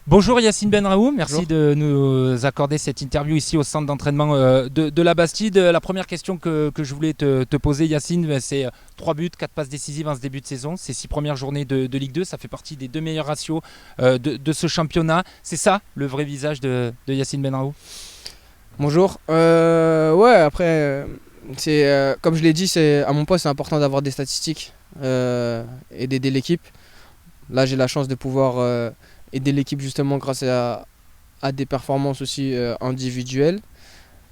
Bonjour Yacine Benraoum, merci Bonjour. de nous accorder cette interview ici au centre d'entraînement de la Bastide. La première question que je voulais te poser Yacine, c'est 3 buts, 4 passes décisives en ce début de saison. Ces 6 premières journées de Ligue 2, ça fait partie des 2 meilleurs ratios de ce championnat. C'est ça le vrai visage de Yacine Benraoum? Bonjour. Ouais, après, comme je l'ai dit, à mon poste, c'est important d'avoir des statistiques et d'aider l'équipe. Là, j'ai la chance de pouvoir aider l'équipe justement grâce à des performances aussi individuelles.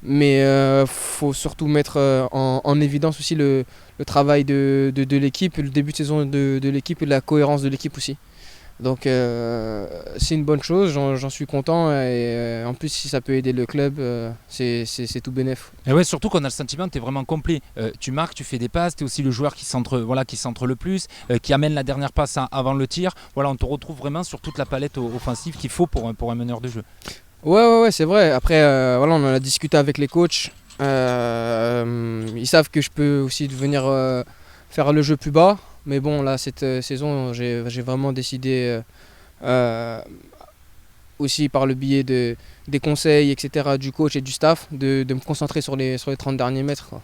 Mais il faut surtout mettre en évidence aussi le travail de l'équipe, le début de saison de l'équipe et la cohérence de l'équipe aussi. Donc c'est une bonne chose, j'en suis content et en plus si ça peut aider le club, c'est tout bénef. Et ouais, surtout qu'on a le sentiment que tu es vraiment complet. Tu marques, tu fais des passes, tu es aussi le joueur qui centre le plus, qui amène la dernière passe avant le tir. Voilà, on te retrouve vraiment sur toute la palette offensive qu'il faut pour un meneur de jeu. Ouais, c'est vrai. Après, voilà, on en a discuté avec les coachs. Ils savent que je peux aussi venir faire le jeu plus bas. Mais bon, là, cette saison, j'ai vraiment décidé, aussi par le biais des conseils, etc., du coach et du staff, de me concentrer sur les 30 derniers mètres, quoi.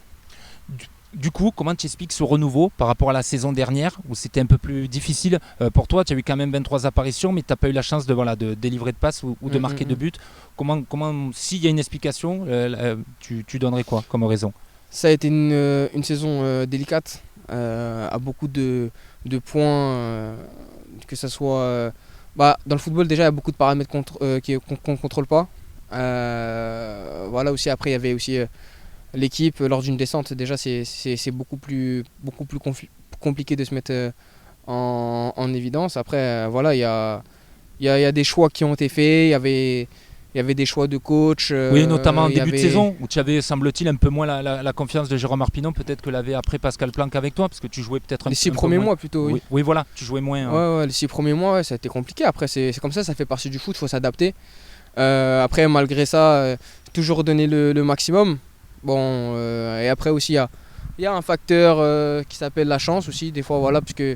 Du coup, comment tu expliques ce renouveau par rapport à la saison dernière où c'était un peu plus difficile pour toi? Tu as eu quand même 23 apparitions, mais tu n'as pas eu la chance de délivrer de passes ou de marquer de buts. S'il y a une explication, tu donnerais quoi comme raison? Ça a été une saison délicate, à beaucoup de points, que ce soit. Dans le football, déjà, il y a beaucoup de paramètres qu'on ne contrôle pas. Voilà, aussi, après, il y avait aussi l'équipe lors d'une descente. Déjà, c'est beaucoup plus compliqué de se mettre en évidence. Après, voilà, il y a des choix qui ont été faits. Il y avait des choix de coach. Oui, notamment en Il y début de avait saison, où tu avais, semble-t-il, un peu moins la confiance de Jérôme Arpinon, peut-être que l'avait après Pascal Planck avec toi, parce que tu jouais peut-être les six un peu premiers moins. mois plutôt, oui. Oui, oui, voilà, tu jouais moins. Ouais, les 6 premiers mois, ouais, ça a été compliqué. Après, c'est comme ça fait partie du foot, il faut s'adapter. Après, malgré ça, toujours donner le maximum. Bon, et après aussi, il y a un facteur qui s'appelle la chance aussi, des fois, voilà, parce que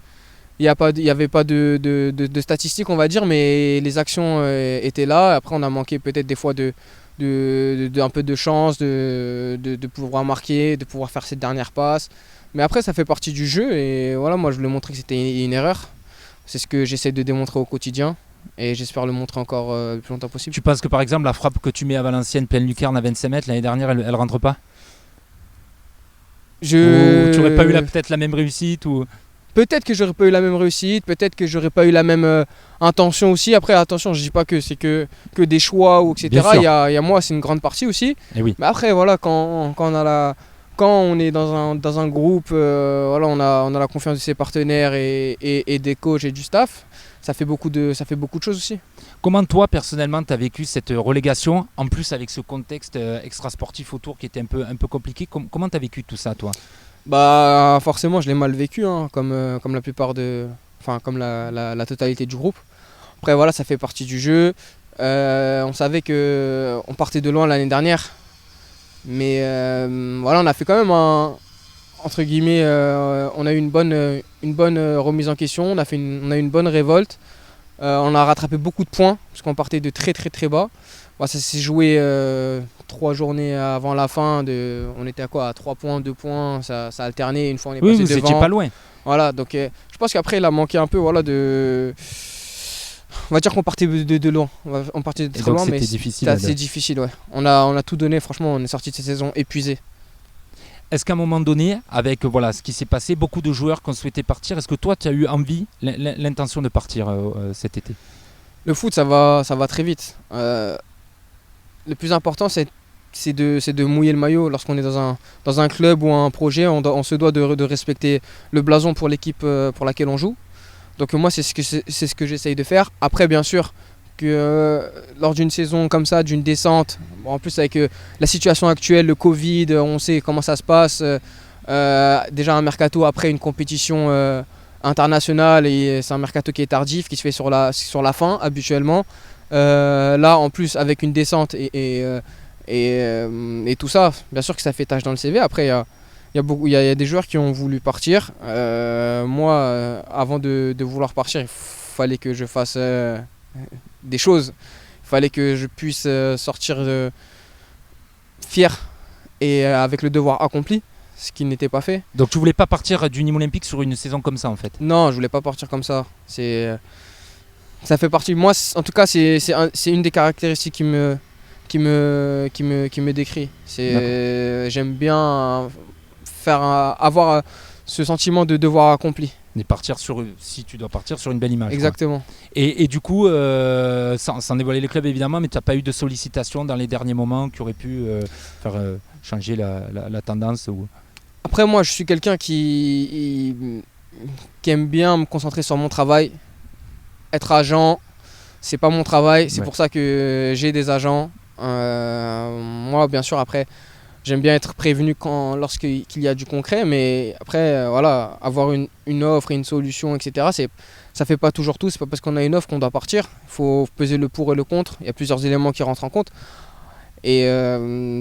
il y avait pas de statistiques, on va dire, mais les actions étaient là. Après, on a manqué peut-être des fois un peu de chance, de pouvoir marquer, de pouvoir faire cette dernière passe. Mais après, ça fait partie du jeu et voilà, moi je voulais montrer que c'était une erreur. C'est ce que j'essaie de démontrer au quotidien et j'espère le montrer encore le plus longtemps possible. Tu penses que par exemple, la frappe que tu mets à Valenciennes, pleine lucarne à 25 mètres, l'année dernière, elle rentre pas? Ou tu n'aurais pas eu Je... peut-être la même réussite ou... Peut-être que j'aurais pas eu la même réussite, peut-être que j'aurais pas eu la même intention aussi. Après, attention, je dis pas que c'est que des choix ou Bien etc. sûr. Il y a moi, c'est une grande partie aussi. Et oui. Mais après, voilà, quand on est dans un groupe, voilà, on a la confiance de ses partenaires et des coachs et du staff, ça fait beaucoup de choses aussi. Comment toi, personnellement, tu as vécu cette relégation, en plus avec ce contexte extrasportif autour qui était un peu compliqué? Comment tu as vécu tout ça, toi? Bah, forcément, je l'ai mal vécu, hein, comme la plupart enfin, comme la totalité du groupe. Après, voilà, ça fait partie du jeu. On savait que on partait de loin l'année dernière. Mais voilà, on a fait quand même entre guillemets, on a eu une bonne remise en question, on a eu une bonne révolte. On a rattrapé beaucoup de points, parce qu'on partait de très très très bas. Bon, ça s'est joué 3 journées avant la fin. On était à quoi? À 3 points, 2 points, ça alternait. Une fois on est Oui, passé vous étiez devant. pas loin. Voilà, donc je pense qu'après il a manqué un peu, voilà, on va dire qu'on partait de loin. On partait de Et très donc loin, mais c'était difficile. c'était assez difficile, ouais. On a tout donné, franchement, on est sorti de cette saison épuisé. Est-ce qu'à un moment donné, avec voilà, ce qui s'est passé, beaucoup de joueurs qui ont souhaité partir, est-ce que toi, tu as eu envie, l'intention de partir cet été? Le foot, ça va très vite. Le plus important, c'est de mouiller le maillot. Lorsqu'on est dans un club ou un projet, on se doit de respecter le blason pour l'équipe pour laquelle on joue. Donc moi, c'est ce que j'essaye de faire. Après, bien sûr, que lors d'une saison comme ça, d'une descente, bon, en plus avec la situation actuelle, le Covid, on sait comment ça se passe. Déjà un mercato après une compétition internationale, et c'est un mercato qui est tardif, qui se fait sur la fin habituellement. Là, en plus, avec une descente et tout ça, bien sûr que ça fait tache dans le CV. Après, il y a des joueurs qui ont voulu partir. Moi, avant de vouloir partir, il fallait que je fasse des choses. Il fallait que je puisse sortir fier et avec le devoir accompli, ce qui n'était pas fait. Donc tu voulais pas partir du Nîmes Olympique sur une saison comme ça en fait? Non, je voulais pas partir comme ça. Ça fait partie. Moi, en tout cas, c'est une des caractéristiques qui me décrit. J'aime bien avoir ce sentiment de devoir accompli. Et si tu dois partir sur une belle image. Exactement. Quoi. Et du coup, sans dévoiler les clubs évidemment, mais tu n'as pas eu de sollicitations dans les derniers moments qui auraient pu faire changer la tendance ou... Après, moi, je suis quelqu'un qui aime bien me concentrer sur mon travail. Être agent, c'est pas mon travail. C'est pour ça que j'ai des agents. Moi, bien sûr, après, j'aime bien être prévenu lorsqu'il y a du concret, mais après, voilà, avoir une offre et une solution, etc., ça fait pas toujours tout. C'est pas parce qu'on a une offre qu'on doit partir. Il faut peser le pour et le contre. Il y a plusieurs éléments qui rentrent en compte. Et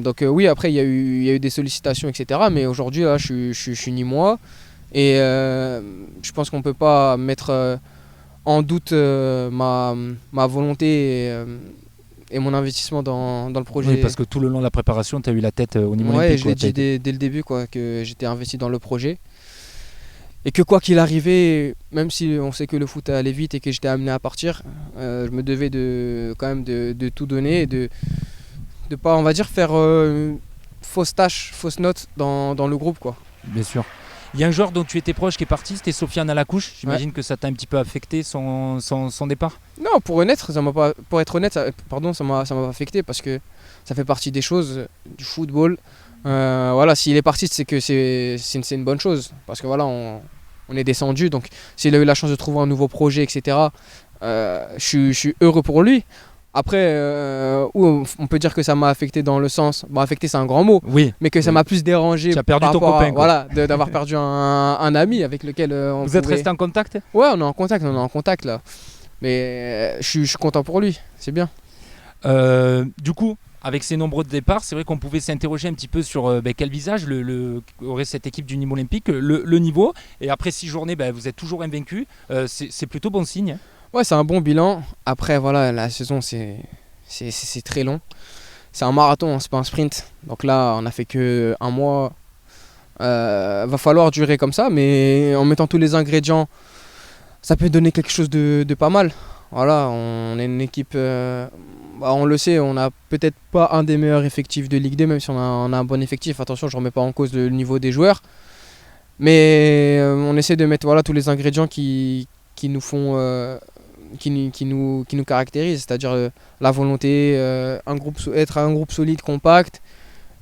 donc, oui, après, il y a eu des sollicitations, etc., mais aujourd'hui, là, je suis Nîmois. Et je pense qu'on peut pas mettre en doute ma volonté et mon investissement dans le projet. Oui, parce que tout le long de la préparation, tu as eu la tête au Nîmes Olympique. Oui, je l'ai dit dès le début que j'étais investi dans le projet. Et que quoi qu'il arrivait, même si on sait que le foot allait vite et que j'étais amené à partir, je me devais quand même de tout donner et de pas, on va dire, faire fausse tâche, fausse note dans le groupe, quoi. Bien sûr. Il y a un joueur dont tu étais proche qui est parti, c'était Sofiane Alacouche. J'imagine que ça t'a un petit peu affecté son départ. Non, pour être honnête, ça m'a pas affecté parce que ça fait partie des choses du football. Voilà, s'il est parti, c'est que c'est une bonne chose parce que voilà, on est descendu. Donc, s'il a eu la chance de trouver un nouveau projet, etc., je suis heureux pour lui. Après, on peut dire que ça m'a affecté dans le sens... Bon, affecté, c'est un grand mot. Oui. Mais que ça m'a plus dérangé. Tu as perdu ton copain. Voilà, d'avoir perdu un ami avec lequel Vous êtes resté en contact? Ouais, on est en contact là. Mais je suis content pour lui, c'est bien. Du coup, avec ces nombreux départs, c'est vrai qu'on pouvait s'interroger un petit peu sur quel visage aurait cette équipe du Nîmes Olympique, le niveau. Et après 6 journées, vous êtes toujours invaincu. C'est plutôt bon signe. Ouais, c'est un bon bilan. Après, voilà, la saison, c'est très long. C'est un marathon, c'est pas un sprint. Donc là, on a fait que 1 mois. Va falloir durer comme ça, mais en mettant tous les ingrédients, ça peut donner quelque chose de pas mal. Voilà, on est une équipe, on le sait, on n'a peut-être pas un des meilleurs effectifs de Ligue 2, même si on a un bon effectif. Attention, je ne remets pas en cause le niveau des joueurs. Mais on essaie de mettre tous les ingrédients qui nous font... qui nous caractérise, c'est-à-dire la volonté, être un groupe solide, compact.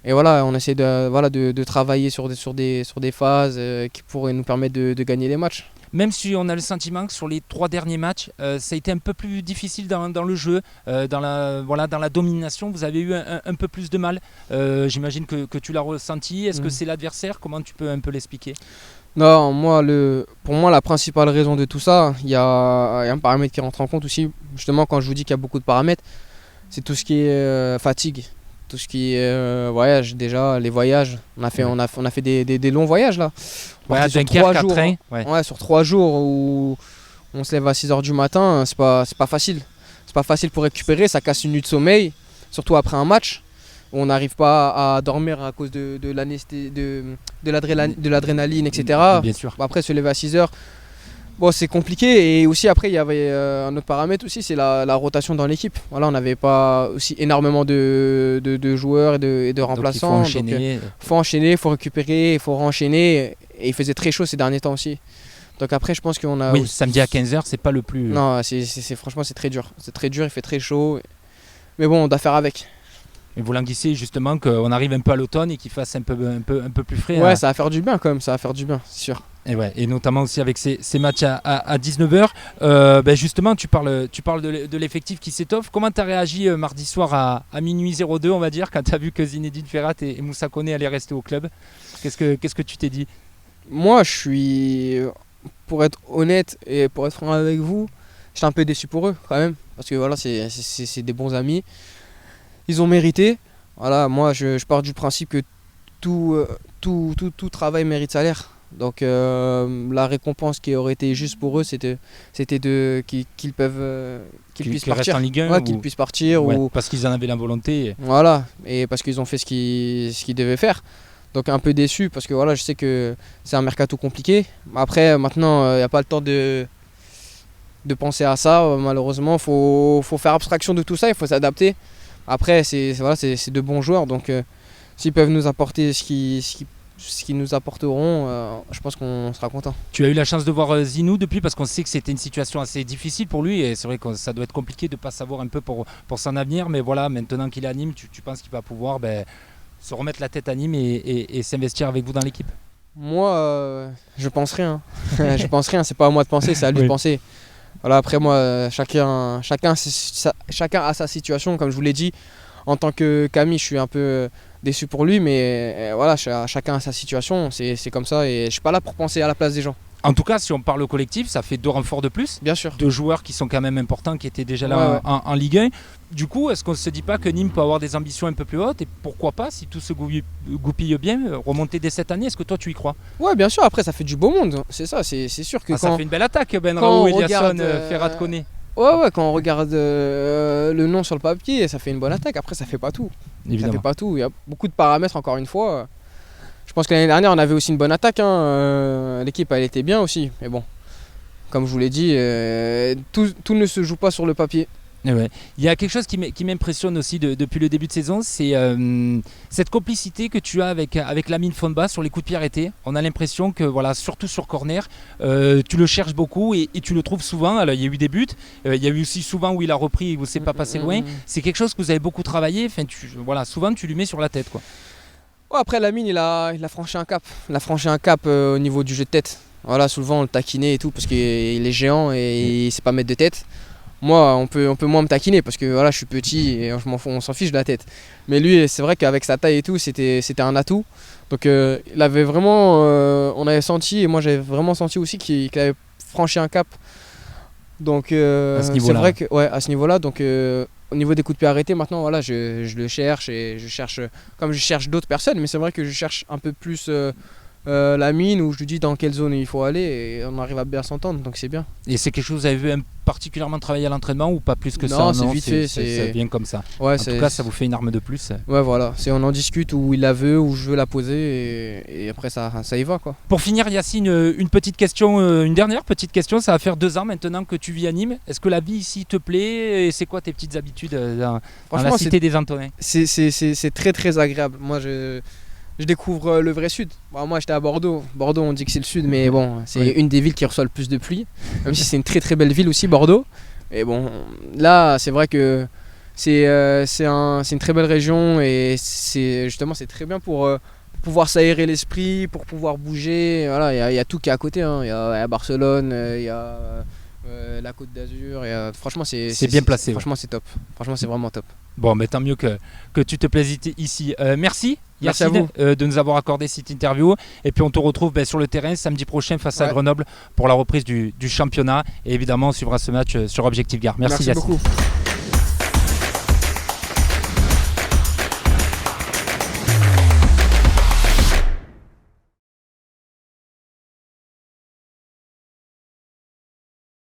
Et voilà, on essaie de travailler sur des phases qui pourraient nous permettre de gagner les matchs. Même si on a le sentiment que sur les 3 derniers matchs, ça a été un peu plus difficile dans le jeu, dans la domination, vous avez eu un peu plus de mal. J'imagine que tu l'as ressenti. Est-ce que c'est l'adversaire? Comment tu peux un peu l'expliquer? Non, pour moi, la principale raison de tout ça, il y a un paramètre qui rentre en compte aussi. Justement, quand je vous dis qu'il y a beaucoup de paramètres, c'est tout ce qui est fatigue, tout ce qui est voyage. Déjà, les voyages, on a fait des longs voyages là. Sur 3 jours. Ouais, sur 3 jours où on se lève à 6h du matin, c'est pas facile. C'est pas facile pour récupérer, ça casse une nuit de sommeil, surtout après un match. On n'arrive pas à dormir à cause de l'adrénaline, etc. Bien sûr. Après, se lever à 6h, c'est compliqué. Et aussi, après, il y avait un autre paramètre aussi, c'est la rotation dans l'équipe. Voilà, on n'avait pas aussi énormément de joueurs et de remplaçants. Donc, il faut enchaîner, il faut récupérer, il faut renchaîner. Et il faisait très chaud ces derniers temps aussi. Donc après, je pense qu'on a... Oui, samedi à 15h, c'est pas le plus... Non, franchement, c'est très dur. C'est très dur, il fait très chaud. Mais bon, on doit faire avec. Et vous languissez justement qu'on arrive un peu à l'automne et qu'il fasse un peu plus frais. Ouais, ça va faire du bien quand même, ça va faire du bien, c'est sûr. Et notamment aussi avec ces matchs à 19h. Justement, tu parles de l'effectif qui s'étoffe. Comment tu as réagi mardi soir à minuit 02, on va dire, quand tu as vu que Zinedine Ferrat et Moussa Koné allaient rester au club? Qu'est-ce que tu t'es dit? Moi, pour être honnête et pour être franc avec vous, j'étais un peu déçu pour eux quand même. Parce que voilà, c'est des bons amis. Ils ont mérité. Voilà, moi, je pars du principe que tout travail mérite salaire. Donc la récompense qui aurait été juste pour eux, c'était qu'ils puissent Qu'il reste partir. en Ligue 1 Ouais, qu'ils puissent partir. Ouais, Ou, parce qu'ils en avaient la volonté. voilà, et parce qu'ils ont fait ce qu'ils devaient faire. Donc un peu déçu parce que voilà, je sais que c'est un mercato compliqué. Après, maintenant, il n'y a pas le temps de penser à ça. Malheureusement, faut faire abstraction de tout ça, il faut s'adapter. Après, c'est de bons joueurs, donc s'ils peuvent nous apporter ce qu'ils nous apporteront, je pense qu'on sera content. Tu as eu la chance de voir Zinou depuis, parce qu'on sait que c'était une situation assez difficile pour lui, et c'est vrai que ça doit être compliqué de ne pas savoir un peu pour son avenir, mais voilà, maintenant qu'il est à Nîmes, tu penses qu'il va pouvoir se remettre la tête à Nîmes et s'investir avec vous dans l'équipe? Moi, je pense rien. Je pense rien, c'est pas à moi de penser, c'est à lui de penser. Voilà, après moi, chacun a sa situation, comme je vous l'ai dit. En tant que Camille, je suis un peu déçu pour lui, mais voilà, chacun a sa situation, c'est comme ça, et je suis pas là pour penser à la place des gens. En tout cas, si on parle au collectif, ça fait 2 renforts de plus. Bien sûr. 2 joueurs qui sont quand même importants, qui étaient déjà là en Ligue 1. Du coup, est-ce qu'on ne se dit pas que Nîmes peut avoir des ambitions un peu plus hautes? Et pourquoi pas, si tout se goupille bien, remonter dès cette année? Est-ce que toi, tu y crois? Ouais, bien sûr, après, ça fait du beau monde. C'est ça, c'est sûr que ça fait une belle attaque, Ben quand Raoult, on Eliasson, regarde, Ferrat Koné. Ouais, quand on regarde le nom sur le papier, ça fait une bonne attaque. Après, ça fait pas tout. Évidemment. Ça fait pas tout. Il y a beaucoup de paramètres, encore une fois. Je pense que l'année dernière, on avait aussi une bonne attaque. L'équipe, elle était bien aussi. Mais bon, comme je vous l'ai dit, tout ne se joue pas sur le papier. Ouais. Il y a quelque chose qui m'impressionne aussi depuis le début de saison, c'est cette complicité que tu as avec Lamine Fonba sur les coups de pied arrêtés. On a l'impression que, voilà, surtout sur corner, tu le cherches beaucoup et tu le trouves souvent. Alors, il y a eu des buts, il y a eu aussi souvent où il a repris et où c'est pas passé loin. C'est quelque chose que vous avez beaucoup travaillé. Enfin, voilà, souvent tu lui mets sur la tête, quoi. Ouais, après, Lamine, il a franchi un cap. Il a franchi un cap au niveau du jeu de tête. Voilà, souvent on le taquinait et tout parce qu'il est géant et il sait pas mettre de tête. Moi, on peut moins me taquiner parce que voilà, je suis petit et on s'en fiche de la tête. Mais lui, c'est vrai qu'avec sa taille et tout, c'était un atout. Donc il avait vraiment, on avait senti, et moi j'avais vraiment senti aussi qu'il avait franchi un cap. Donc c'est vrai que à ce niveau-là, donc au niveau des coups de pied arrêtés, maintenant voilà, je le cherche et je cherche, comme je cherche d'autres personnes, mais c'est vrai que je cherche un peu plus Lamine, où je lui dis dans quelle zone il faut aller et on arrive à bien s'entendre, donc c'est bien. Et c'est quelque chose que vous avez vu particulièrement travailler à l'entraînement ou pas plus que ça? Non, c'est vite fait. Ça vient comme ça. Ouais, en tout cas, ça vous fait une arme de plus. Ouais, voilà. On en discute où il la veut, où je veux la poser et après ça y va, quoi. Pour finir, Yacine, une petite question, une dernière petite question. Ça va faire 2 ans maintenant que tu vis à Nîmes. Est-ce que la vie ici te plaît et c'est quoi tes petites habitudes dans la cité des Antonins? C'est très très agréable. Moi, je découvre le vrai sud. Bon, moi j'étais à Bordeaux. Bordeaux, on dit que c'est le sud, mais bon, c'est une des villes qui reçoit le plus de pluie. Même si c'est une très très belle ville aussi, Bordeaux. Et bon, là, c'est vrai que c'est une très belle région et c'est très bien pour pouvoir s'aérer l'esprit, pour pouvoir bouger. Voilà, il y a tout qui est à côté. Hein. Il y a Barcelone, il y a la Côte d'Azur. Franchement, c'est bien placé. Franchement, c'est top. Franchement, c'est vraiment top. Bon, mais tant mieux que tu te plaises ici. Merci Yacine de nous avoir accordé cette interview. Et puis on te retrouve sur le terrain samedi prochain face à Grenoble pour la reprise du championnat. Et évidemment, on suivra ce match sur Objectif Gare. Merci Yacine. Beaucoup.